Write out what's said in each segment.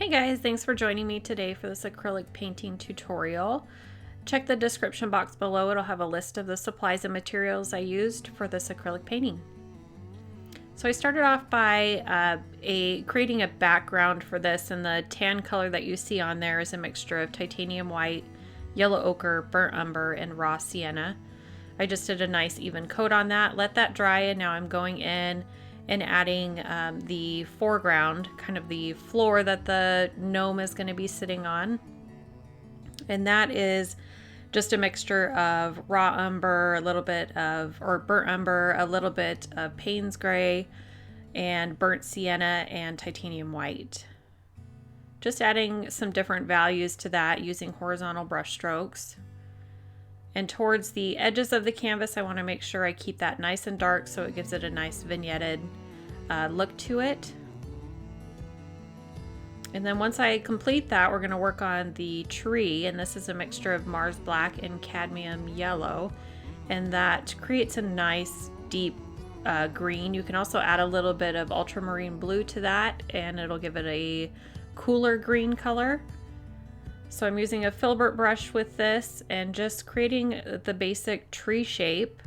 Hey guys, thanks for joining me today for this acrylic painting tutorial. Check the description box below, it'll have a list of the supplies and materials I used for this acrylic painting. So I started off by creating a background for this, and the tan color that you see on there is a mixture of titanium white, yellow ochre, burnt umber, and raw sienna. I just did a nice even coat on that, let that dry, and now I'm going in and adding the foreground, kind of the floor that the gnome is going to be sitting on. And that is just a mixture of raw umber, a little bit of, or burnt umber, a little bit of Payne's gray, and burnt sienna and titanium white. Just adding some different values to that using horizontal brush strokes. And towards the edges of the canvas, I want to make sure I keep that nice and dark so it gives it a nice vignetted look to it. And then once I complete that, we're going to work on the tree, and this is a mixture of Mars Black and Cadmium Yellow, and that creates a nice deep green. You can also add a little bit of Ultramarine Blue to that, and it'll give it a cooler green color. So I'm using a filbert brush with this and just creating the basic tree shape,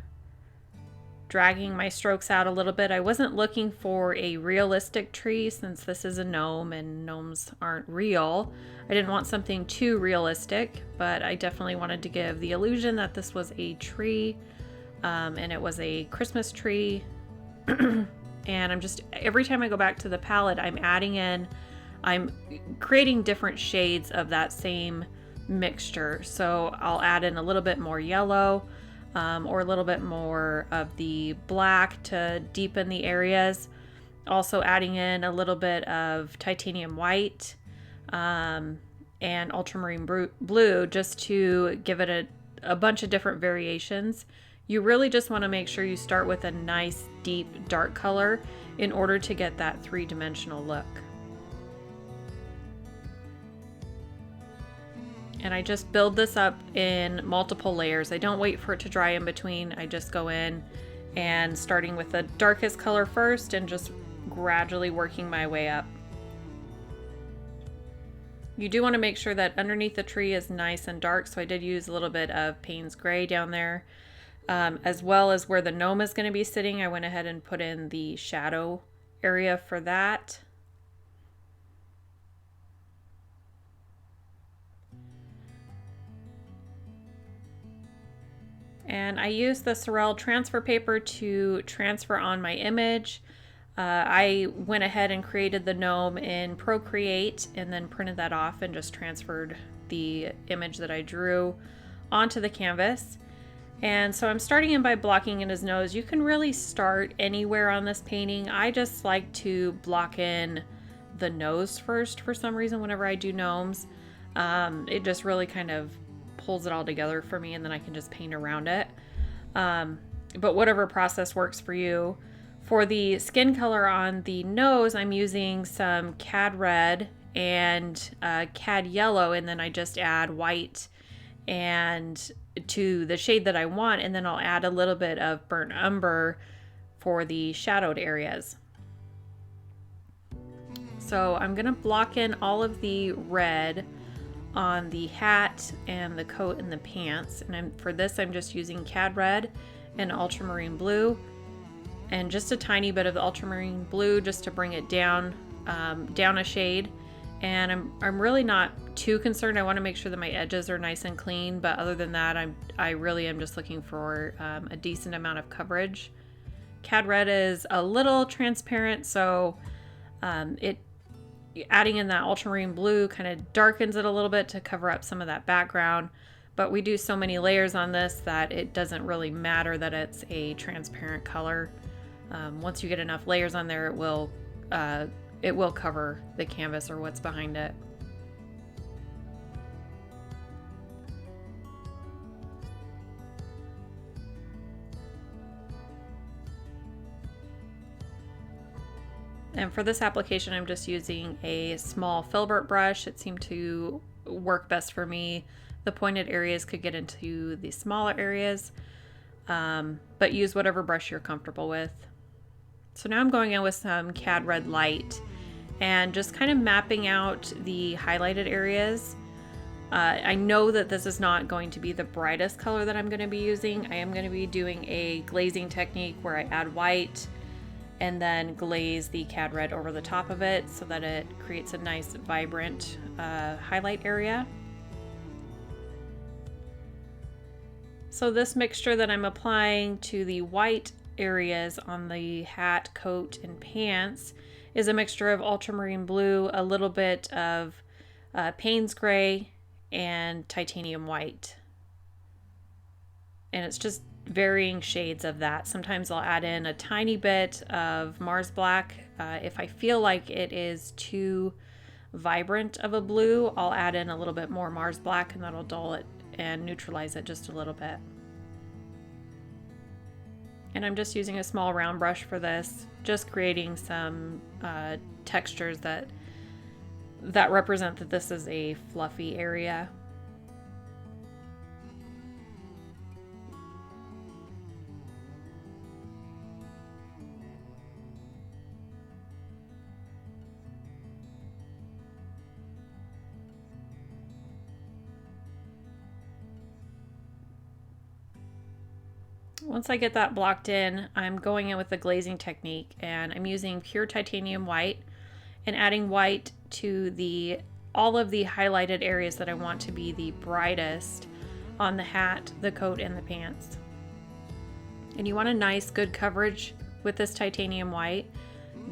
dragging my strokes out a little bit. I wasn't looking for a realistic tree since this is a gnome and gnomes aren't real. I didn't want something too realistic, but I definitely wanted to give the illusion that this was a tree, and it was a Christmas tree. And I'm just, every time I go back to the palette, I'm creating different shades of that same mixture. So I'll add in a little bit more yellow, or a little bit more of the black to deepen the areas. Also adding in a little bit of titanium white and ultramarine blue just to give it a bunch of different variations. You really just want to make sure you start with a nice deep dark color in order to get that three-dimensional look. And I just build this up in multiple layers. I don't wait for it to dry in between. I just go in and starting with the darkest color first and just gradually working my way up. You do want to make sure that underneath the tree is nice and dark, so I did use a little bit of Payne's gray down there. As well as where the gnome is going to be sitting, I went ahead and put in the shadow area for that. And I used the Saral transfer paper to transfer on my image. I went ahead and created the gnome in Procreate and then printed that off and just transferred the image that I drew onto the canvas. And so I'm starting in by blocking in his nose. You can really start anywhere on this painting. I just like to block in the nose first for some reason whenever I do gnomes. It just really kind of pulls it all together for me, and then I can just paint around it. But whatever process works for you. For the skin color on the nose, I'm using some Cad Red and Cad Yellow, and then I just add white and to the shade that I want, and then I'll add a little bit of burnt umber for the shadowed areas. So I'm gonna block in all of the red on the hat and the coat and the pants, and for this I'm just using Cad Red and Ultramarine Blue, and just a tiny bit of the Ultramarine Blue just to bring it down down a shade. And I'm really not too concerned. I want to make sure that my edges are nice and clean, but other than that, I really am just looking for a decent amount of coverage. Cad Red is a little transparent, so adding in that ultramarine blue kind of darkens it a little bit to cover up some of that background. But we do so many layers on this that it doesn't really matter that it's a transparent color. Once you get enough layers on there, it will cover the canvas or what's behind it. And for this application, I'm just using a small filbert brush. It seemed to work best for me. The pointed areas could get into the smaller areas, but use whatever brush you're comfortable with. So now I'm going in with some Cad Red Light, and just kind of mapping out the highlighted areas. I know that this is not going to be the brightest color that I'm going to be using. I am going to be doing a glazing technique where I add white and then glaze the Cad Red over the top of it so that it creates a nice vibrant highlight area. So this mixture that I'm applying to the white areas on the hat, coat, and pants is a mixture of Ultramarine Blue, a little bit of Payne's Gray, and Titanium White. And it's just varying shades of that. Sometimes I'll add in a tiny bit of Mars Black. If I feel like it is too vibrant of a blue, I'll add in a little bit more Mars Black, and that'll dull it and neutralize it just a little bit. And I'm just using a small round brush for this, just creating some textures that represent that this is a fluffy area. Once I get that blocked in, I'm going in with the glazing technique, and I'm using pure titanium white and adding white to all of the highlighted areas that I want to be the brightest on the hat, the coat, and the pants. And you want a nice, good coverage with this titanium white.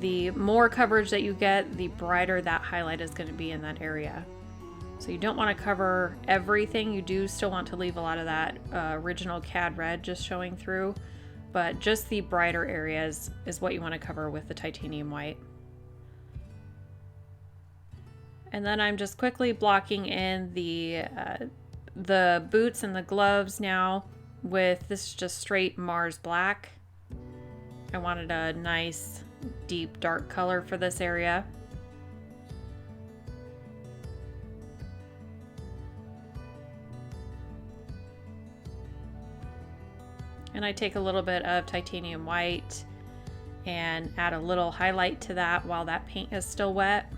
The more coverage that you get, the brighter that highlight is going to be in that area. So you don't want to cover everything. You do still want to leave a lot of that original Cad Red just showing through, but just the brighter areas is what you want to cover with the titanium white. And then I'm just quickly blocking in the boots and the gloves now with this just straight Mars Black. I wanted a nice deep dark color for this area. And I take a little bit of titanium white and add a little highlight to that while that paint is still wet.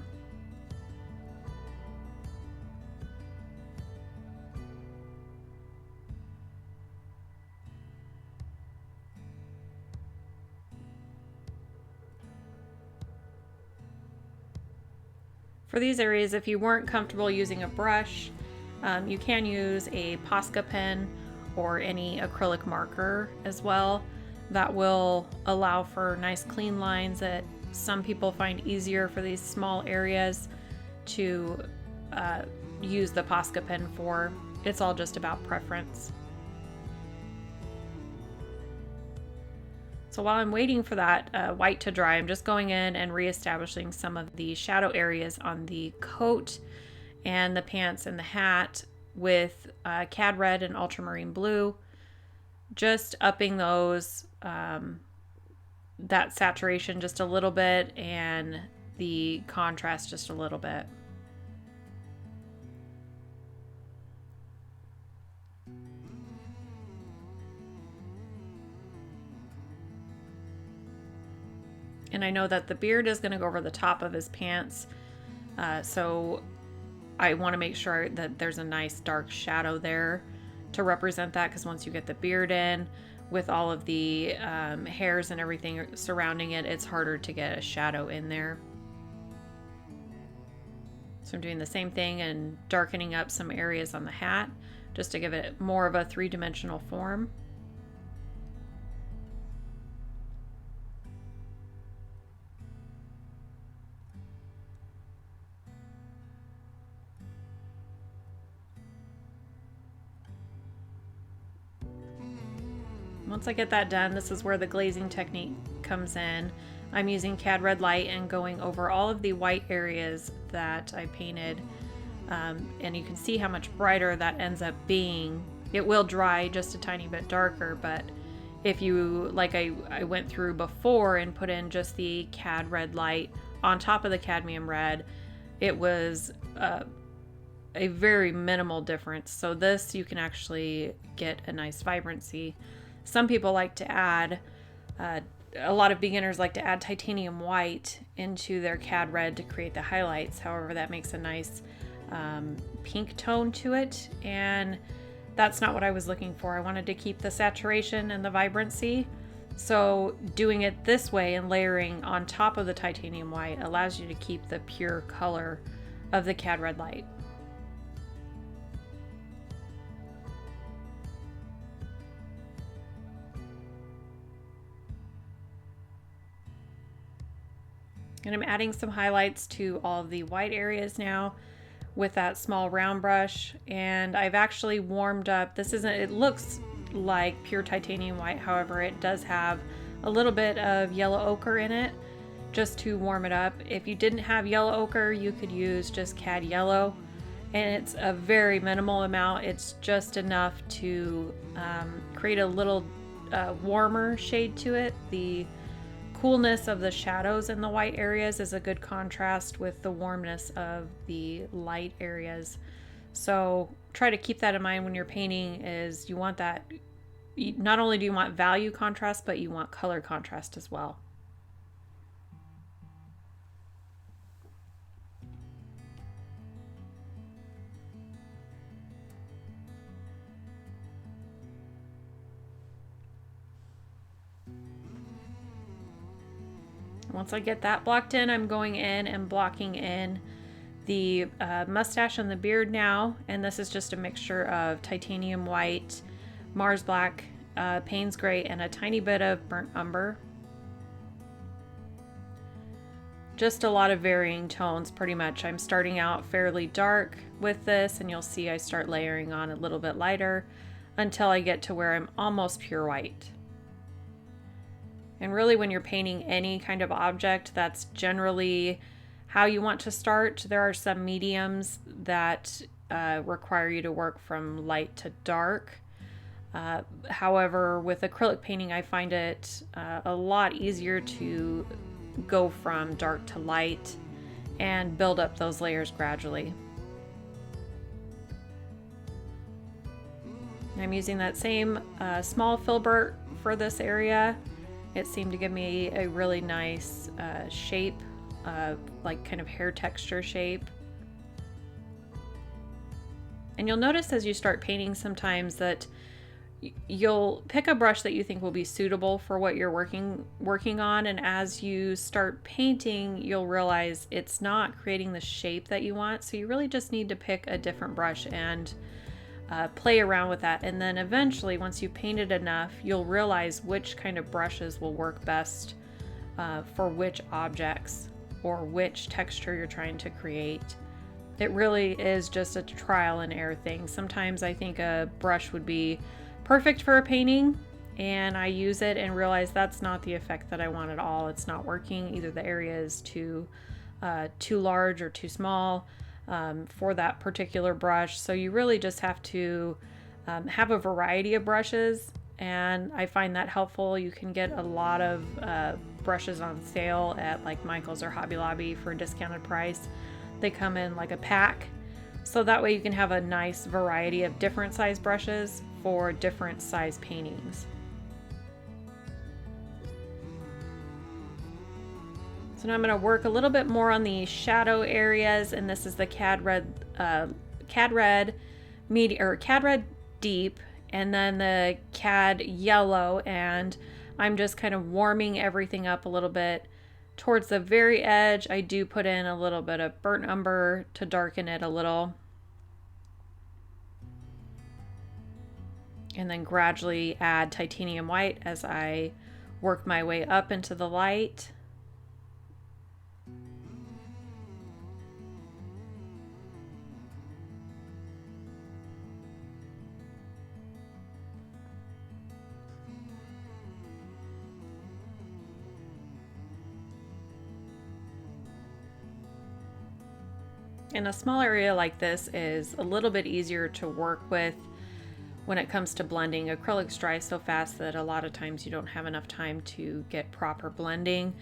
For these areas, if you weren't comfortable using a brush, you can use a Posca pen or any acrylic marker as well. That will allow for nice clean lines that some people find easier for these small areas to use the Posca pen for. It's all just about preference. So while I'm waiting for that white to dry, I'm just going in and reestablishing some of the shadow areas on the coat and the pants and the hat with Cad Red and Ultramarine Blue, just upping those, that saturation just a little bit and the contrast just a little bit. And I know that the beard is going to go over the top of his pants, so I want to make sure that there's a nice dark shadow there to represent that, because once you get the beard in with all of the hairs and everything surrounding it, it's harder to get a shadow in there. So I'm doing the same thing and darkening up some areas on the hat just to give it more of a three-dimensional form. Once I get that done, this is where the glazing technique comes in. I'm using Cad Red Light and going over all of the white areas that I painted, and you can see how much brighter that ends up being. It will dry just a tiny bit darker, but if you, like I went through before and put in just the Cad Red Light on top of the Cadmium Red, it was a very minimal difference. So this, you can actually get a nice vibrancy. Some people like to add a lot of beginners like to add titanium white into their Cad Red to create the highlights. However, that makes a nice pink tone to it, and that's not what I was looking for. I wanted to keep the saturation and the vibrancy. So doing it this way and layering on top of the titanium white allows you to keep the pure color of the Cad Red Light. And I'm adding some highlights to all of the white areas now with that small round brush. And I've actually warmed up, this isn't, it looks like pure titanium white, however it does have a little bit of yellow ochre in it just to warm it up. If you didn't have yellow ochre, you could use just Cad Yellow, and it's a very minimal amount. It's just enough to create a little warmer shade to it. The coolness of the shadows in the white areas is a good contrast with the warmness of the light areas. So try to keep that in mind when you're painting, is you want that, not only do you want value contrast, but you want color contrast as well. Once I get that blocked in, I'm going in and blocking in the mustache and the beard now. And this is just a mixture of titanium white, Mars black, Payne's gray, and a tiny bit of burnt umber. Just a lot of varying tones, pretty much. I'm starting out fairly dark with this, and you'll see I start layering on a little bit lighter until I get to where I'm almost pure white. And really, when you're painting any kind of object, that's generally how you want to start. There are some mediums that require you to work from light to dark. However, with acrylic painting, I find it a lot easier to go from dark to light and build up those layers gradually. I'm using that same small filbert for this area. It seemed to give me a really nice shape, like kind of hair texture shape. And you'll notice as you start painting sometimes that you'll pick a brush that you think will be suitable for what you're working on, and as you start painting, you'll realize it's not creating the shape that you want. So you really just need to pick a different brush and play around with that, and then eventually, once you've painted enough, you'll realize which kind of brushes will work best for which objects or which texture you're trying to create. It really is just a trial and error thing. Sometimes I think a brush would be perfect for a painting, and I use it and realize that's not the effect that I want at all. It's not working. Either the area is too large or too small for that particular brush. So you really just have to have a variety of brushes, and I find that helpful. You can get a lot of brushes on sale at like Michael's or Hobby Lobby for a discounted price. They come in like a pack, so that way you can have a nice variety of different size brushes for different size paintings. So now I'm going to work a little bit more on the shadow areas, and this is the Cad Red Deep, and then the Cad Yellow, and I'm just kind of warming everything up a little bit. Towards the very edge, I do put in a little bit of burnt umber to darken it a little, and then gradually add titanium white as I work my way up into the light. And a small area like this is a little bit easier to work with when it comes to blending. Acrylics dry so fast that a lot of times you don't have enough time to get proper blending,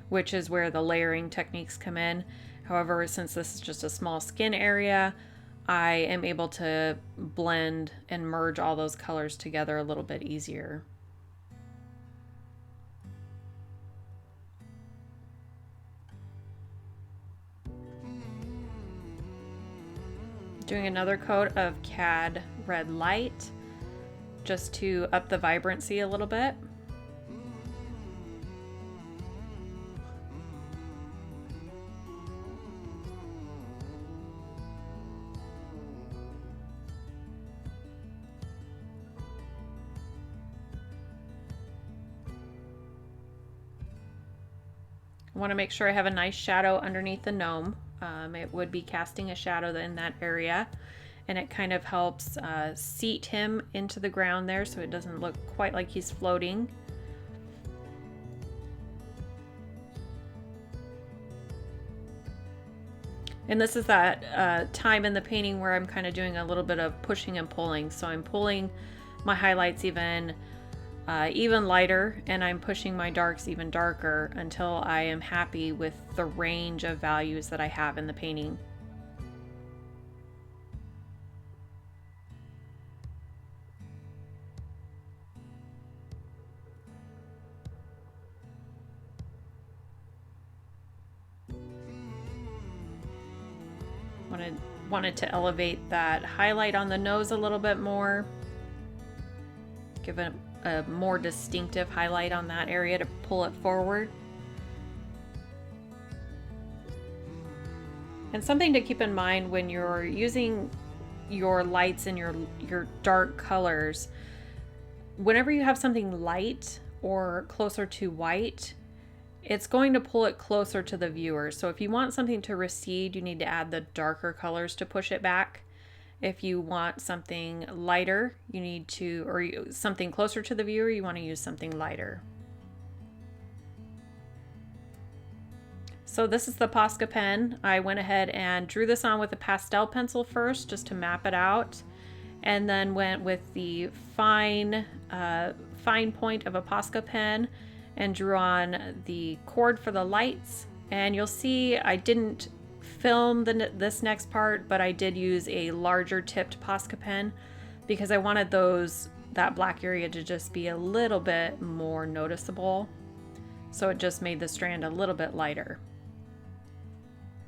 which is where the layering techniques come in. However, since this is just a small skin area, I am able to blend and merge all those colors together a little bit easier. Doing another coat of Cad Red Light just to up the vibrancy a little bit. I want to make sure I have a nice shadow underneath the gnome. It would be casting a shadow in that area, and it kind of helps seat him into the ground there so it doesn't look quite like he's floating. And this is that time in the painting where I'm kind of doing a little bit of pushing and pulling. So I'm pulling my highlights even lighter, and I'm pushing my darks even darker until I am happy with the range of values that I have in the painting. Wanted to elevate that highlight on the nose a little bit more, give it a more distinctive highlight on that area to pull it forward. And something to keep in mind when you're using your lights and your dark colors, whenever you have something light or closer to white, it's going to pull it closer to the viewer. So if you want something to recede, you need to add the darker colors to push it back. If you want something lighter, you need to, or something closer to the viewer, you want to use something lighter. So this is the Posca Pen. I went ahead and drew this on with a pastel pencil first, just to map it out, and then went with the fine point of a Posca Pen and drew on the cord for the lights. And you'll see I didn't film this next part, but I did use a larger tipped Posca Pen because I wanted that black area to just be a little bit more noticeable. So it just made the strand a little bit lighter.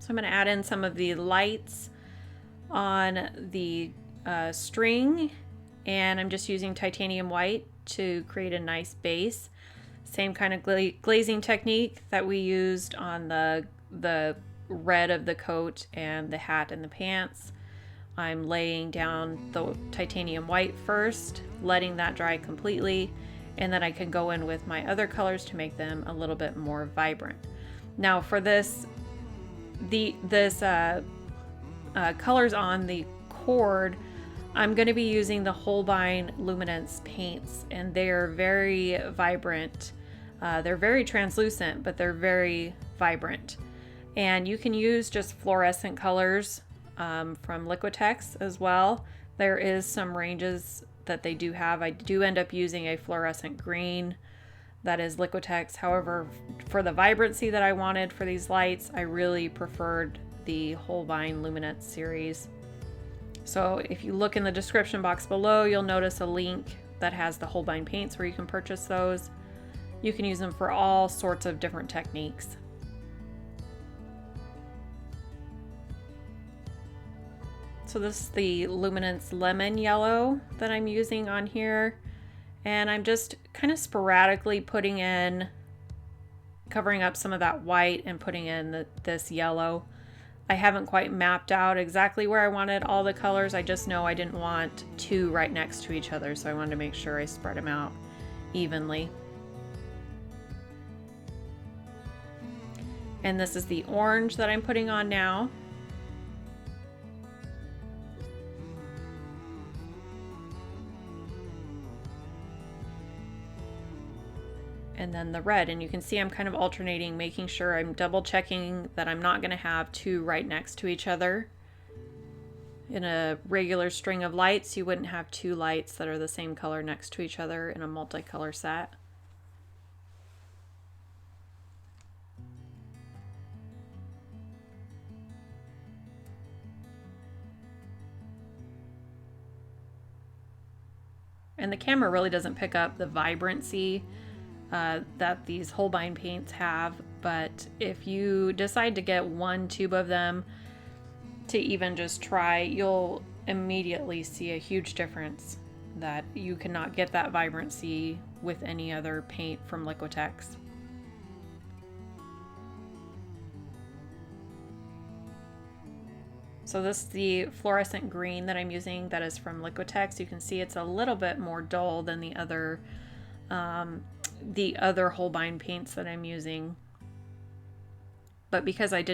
So I'm going to add in some of the lights on the string, and I'm just using titanium white to create a nice base. Same kind of glazing technique that we used on the red of the coat and the hat and the pants. I'm laying down the titanium white first, letting that dry completely, and then I can go in with my other colors to make them a little bit more vibrant. Now for this colors on the cord, I'm going to be using the Holbein Luminance paints, and they're very vibrant. They're very translucent, but they're very vibrant. And you can use just fluorescent colors from Liquitex as well. There is some ranges that they do have. I do end up using a fluorescent green that is Liquitex. However, for the vibrancy that I wanted for these lights, I really preferred the Holbein Luminance series. So if you look in the description box below, you'll notice a link that has the Holbein paints where you can purchase those. You can use them for all sorts of different techniques. So this is the Luminous Lemon Yellow that I'm using on here. And I'm just kind of sporadically putting in, covering up some of that white and putting in this yellow. I haven't quite mapped out exactly where I wanted all the colors. I just know I didn't want two right next to each other, so I wanted to make sure I spread them out evenly. And this is the orange that I'm putting on now. And then the red, and you can see I'm kind of alternating, making sure I'm double checking that I'm not going to have two right next to each other. In a regular string of lights, you wouldn't have two lights that are the same color next to each other in a multicolor set. And the camera really doesn't pick up the vibrancy that these Holbein paints have, but if you decide to get one tube of them, to even just try, you'll immediately see a huge difference that you cannot get that vibrancy with any other paint from Liquitex. So this is the Florescent Green that I'm using, that is from Liquitex. You can see it's a little bit more dull than the other Holbein paints that I'm using. But because I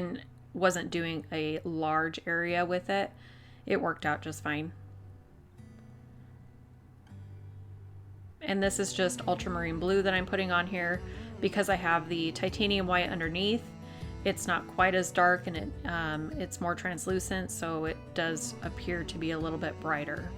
wasn't doing a large area with it, it worked out just fine. And this is just Ultramarine Blue that I'm putting on here because I have the titanium white underneath. It's not quite as dark, and it's more translucent, so it does appear to be a little bit brighter.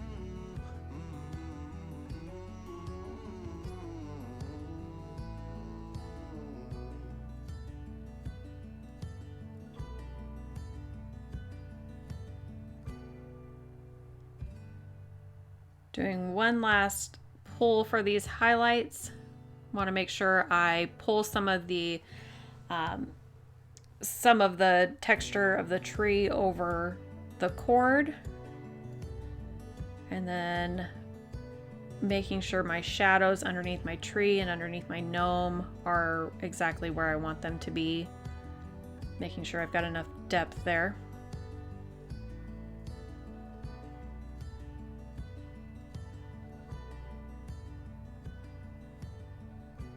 Doing one last pull for these highlights. Want to make sure I pull some of the texture of the tree over the cord, and then making sure my shadows underneath my tree and underneath my gnome are exactly where I want them to be, making sure I've got enough depth there.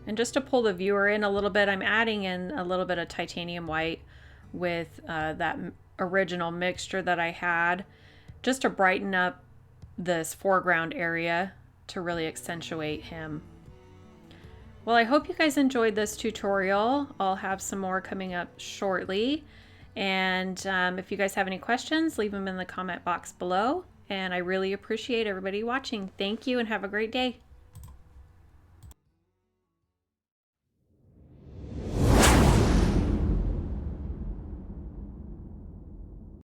And just to pull the viewer in a little bit, I'm adding in a little bit of titanium white with that original mixture that I had, just to brighten up this foreground area to really accentuate him. Well, I hope you guys enjoyed this tutorial. I'll have some more coming up shortly. And if you guys have any questions, leave them in the comment box below. And I really appreciate everybody watching. Thank you and have a great day.